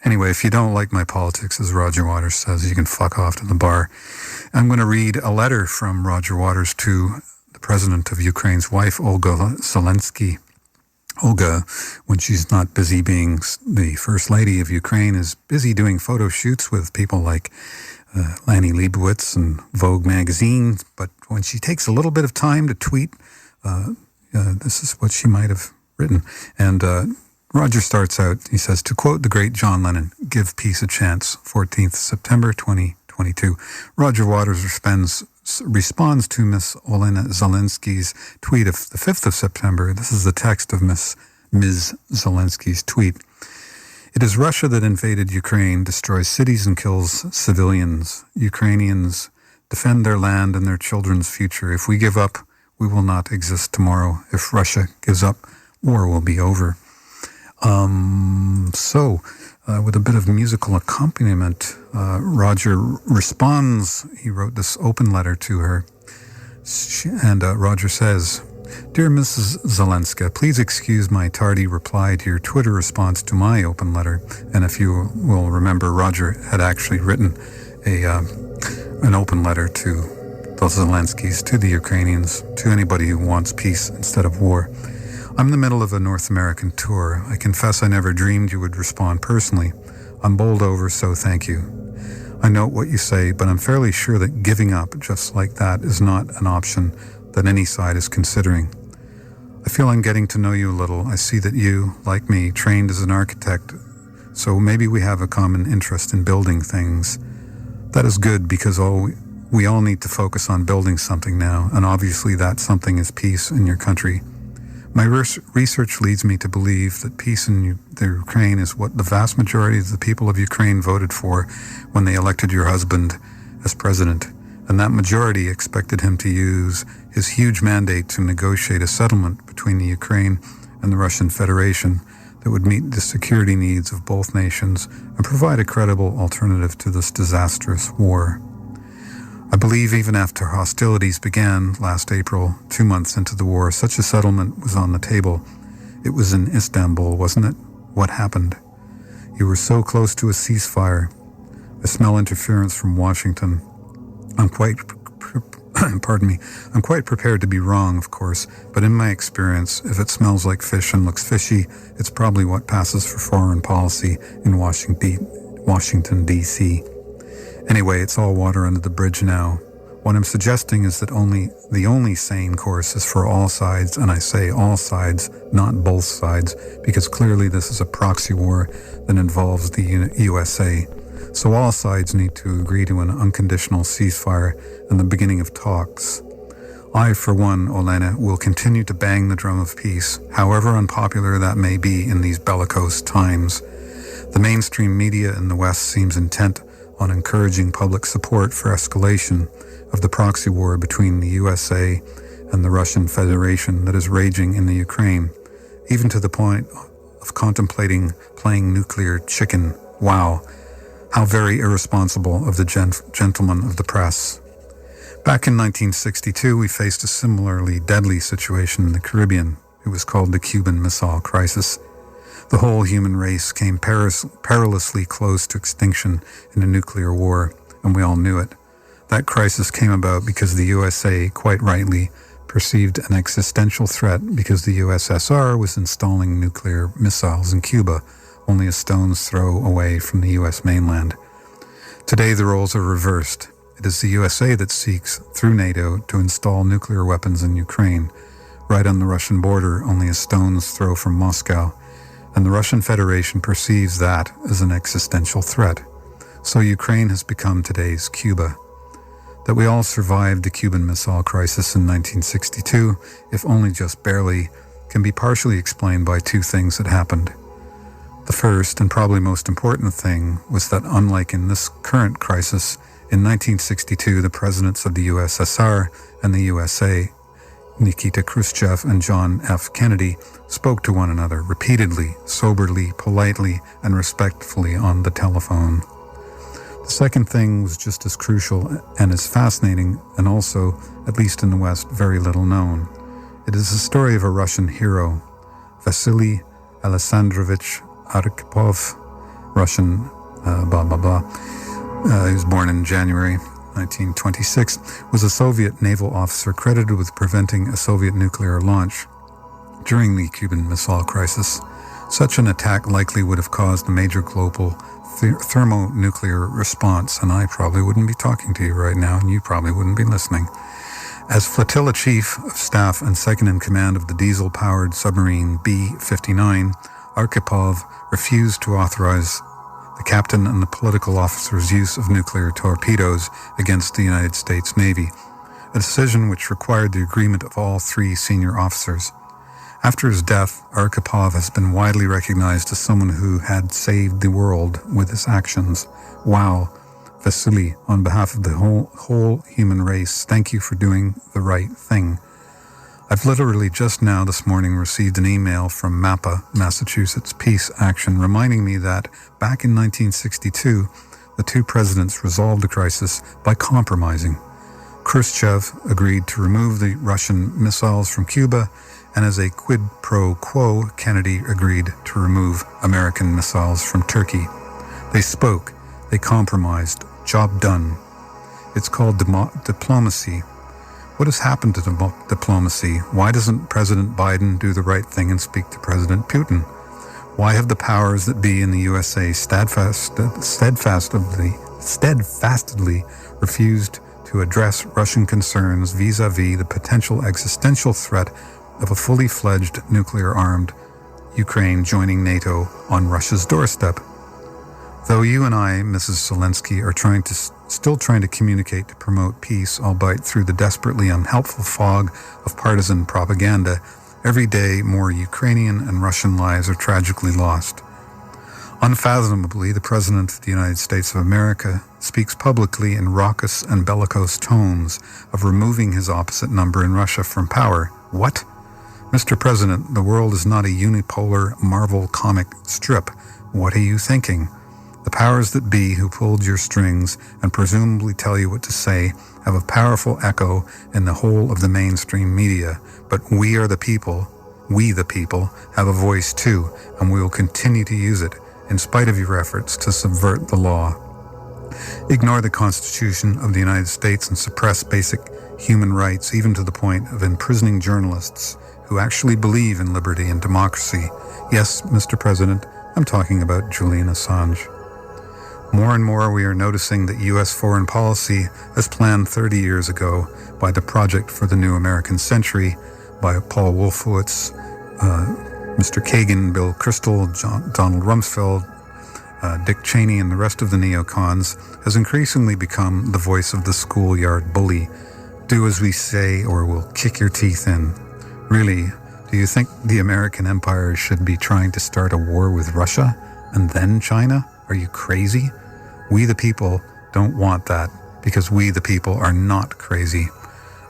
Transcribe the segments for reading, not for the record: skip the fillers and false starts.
Anyway, if you don't like my politics, as Roger Waters says, you can fuck off to the bar. I'm going to read a letter from Roger Waters to the president of Ukraine's wife, Olga Zelesky. Olga, when she's not busy being the first lady of Ukraine, is busy doing photo shoots with people like Lanny Leibovitz and Vogue magazine. But when she takes a little bit of time to tweet, this is what she might have written. And Roger starts out, he says, to quote the great John Lennon, "Give peace a chance," 14th September 2022. Roger Waters responds to Miss Olena Zelensky's tweet of the 5th of September. This is the text of Ms. Zelensky's tweet. "It is Russia that invaded Ukraine, destroys cities and kills civilians. Ukrainians defend their land and their children's future. If we give up, we will not exist tomorrow. If Russia gives up, war will be over." With a bit of musical accompaniment, Roger responds. He wrote this open letter to her. Roger says, "Dear Mrs. Zelensky, please excuse my tardy reply to your Twitter response to my open letter." And if you will remember, Roger had actually written an open letter to the Zelenskys, to the Ukrainians, to anybody who wants peace instead of war. "I'm in the middle of a North American tour. I confess I never dreamed you would respond personally. I'm bowled over, so thank you. I note what you say, but I'm fairly sure that giving up just like that is not an option that any side is considering. I feel I'm getting to know you a little. I see that you, like me, trained as an architect, so maybe we have a common interest in building things. That is good because we all need to focus on building something now, and obviously that something is peace in your country. My research leads me to believe that peace in the Ukraine is what the vast majority of the people of Ukraine voted for when they elected your husband as president, and that majority expected him to use his huge mandate to negotiate a settlement between the Ukraine and the Russian Federation that would meet the security needs of both nations and provide a credible alternative to this disastrous war. I believe even after hostilities began last April, 2 months into the war, such a settlement was on the table. It was in Istanbul, wasn't it? What happened? You were so close to a ceasefire. I smell interference from Washington. I'm quite prepared to be wrong, of course, but in my experience, if it smells like fish and looks fishy, it's probably what passes for foreign policy in Washington, D.C. Anyway, it's all water under the bridge now. What I'm suggesting is that the only sane course is for all sides, and I say all sides, not both sides, because clearly this is a proxy war that involves the USA. So all sides need to agree to an unconditional ceasefire and the beginning of talks. I, for one, Olena, will continue to bang the drum of peace, however unpopular that may be in these bellicose times. The mainstream media in the West seems intent on encouraging public support for escalation of the proxy war between the USA and the Russian Federation that is raging in the Ukraine, even to the point of contemplating playing nuclear chicken. Wow, how very irresponsible of the gentlemen of the press. Back in 1962, we faced a similarly deadly situation in the Caribbean. It was called the Cuban Missile Crisis. The whole human race came perilously close to extinction in a nuclear war, and we all knew it. That crisis came about because the USA, quite rightly, perceived an existential threat because the USSR was installing nuclear missiles in Cuba, only a stone's throw away from the US mainland. Today the roles are reversed. It is the USA that seeks, through NATO, to install nuclear weapons in Ukraine, right on the Russian border, only a stone's throw from Moscow. And the Russian Federation perceives that as an existential threat. So Ukraine has become today's Cuba. That we all survived the Cuban Missile Crisis in 1962, if only just barely, can be partially explained by two things that happened. The first, and probably most important thing, was that unlike in this current crisis, in 1962 the presidents of the USSR and the USA, Nikita Khrushchev and John F. Kennedy, spoke to one another repeatedly, soberly, politely, and respectfully on the telephone. The second thing was just as crucial and as fascinating, and also, at least in the West, very little known. It is the story of a Russian hero, Vasily Alexandrovich Arkhipov, Russian, blah, blah, blah. He was born in January 1926, was a Soviet naval officer credited with preventing a Soviet nuclear launch during the Cuban Missile Crisis. Such an attack likely would have caused a major global thermonuclear response, and I probably wouldn't be talking to you right now, and you probably wouldn't be listening. As Flotilla Chief of Staff and second in command of the diesel-powered submarine B-59, Arkhipov refused to authorize the captain and the political officer's use of nuclear torpedoes against the United States Navy, a decision which required the agreement of all three senior officers. After his death, Arkhipov has been widely recognized as someone who had saved the world with his actions. Wow, Vasily, on behalf of the whole human race, thank you for doing the right thing. I've literally just now this morning received an email from MAPA, Massachusetts Peace Action, reminding me that back in 1962, the two presidents resolved the crisis by compromising. Khrushchev agreed to remove the Russian missiles from Cuba, and as a quid pro quo, Kennedy agreed to remove American missiles from Turkey. They spoke, they compromised, job done. It's called diplomacy. What has happened to diplomacy? Why doesn't President Biden do the right thing and speak to President Putin? Why have the powers that be in the USA steadfastly refused to address Russian concerns vis-a-vis the potential existential threat of a fully fledged nuclear-armed Ukraine joining NATO on Russia's doorstep? Though you and I, Mrs. Zelesky, are still trying to communicate to promote peace, albeit through the desperately unhelpful fog of partisan propaganda, every day more Ukrainian and Russian lives are tragically lost. Unfathomably, the President of the United States of America speaks publicly in raucous and bellicose tones of removing his opposite number in Russia from power. What? Mr. President, the world is not a unipolar Marvel comic strip. What are you thinking? The powers that be who pulled your strings and presumably tell you what to say have a powerful echo in the whole of the mainstream media, but we the people, have a voice too, and we will continue to use it in spite of your efforts to subvert the law. Ignore the Constitution of the United States and suppress basic human rights, even to the point of imprisoning journalists who actually believe in liberty and democracy. Yes, Mr. President, I'm talking about Julian Assange. More and more we are noticing that U.S. foreign policy, as planned 30 years ago by the Project for the New American Century, by Paul Wolfowitz, Mr. Kagan, Bill Kristol, Donald Rumsfeld, Dick Cheney, and the rest of the neocons, has increasingly become the voice of the schoolyard bully. Do as we say or we'll kick your teeth in. Really, do you think the American empire should be trying to start a war with Russia and then China? Are you crazy? We the people don't want that because we the people are not crazy.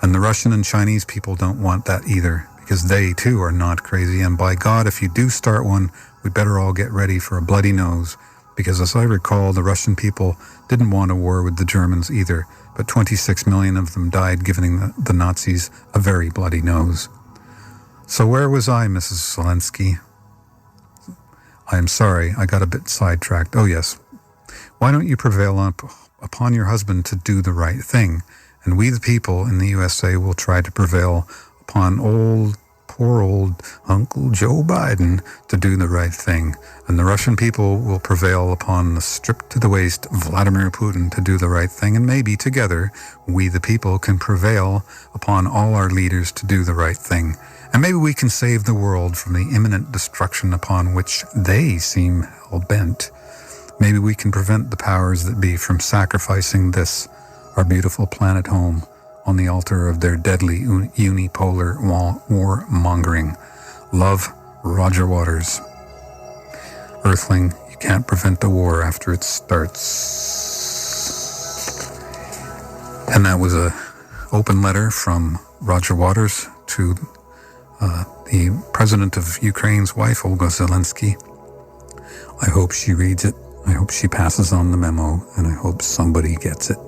And the Russian and Chinese people don't want that either because they too are not crazy. And by God, if you do start one, we better all get ready for a bloody nose, because as I recall, the Russian people didn't want a war with the Germans either, but 26 million of them died giving the Nazis a very bloody nose. So where was I, Mrs. Zelensky? I am sorry, I got a bit sidetracked. Oh yes. Why don't you prevail upon your husband to do the right thing? And we the people in the USA will try to prevail upon poor old Uncle Joe Biden to do the right thing. And the Russian people will prevail upon the stripped to the waist Vladimir Putin to do the right thing. And maybe together, we the people can prevail upon all our leaders to do the right thing. And maybe we can save the world from the imminent destruction upon which they seem hell-bent. Maybe we can prevent the powers that be from sacrificing this, our beautiful planet home, on the altar of their deadly unipolar war-mongering. Love, Roger Waters. Earthling, you can't prevent the war after it starts. And that was an open letter from Roger Waters to the president of Ukraine's wife, Olga Zelesky. I hope she reads it. I hope she passes on the memo, and I hope somebody gets it.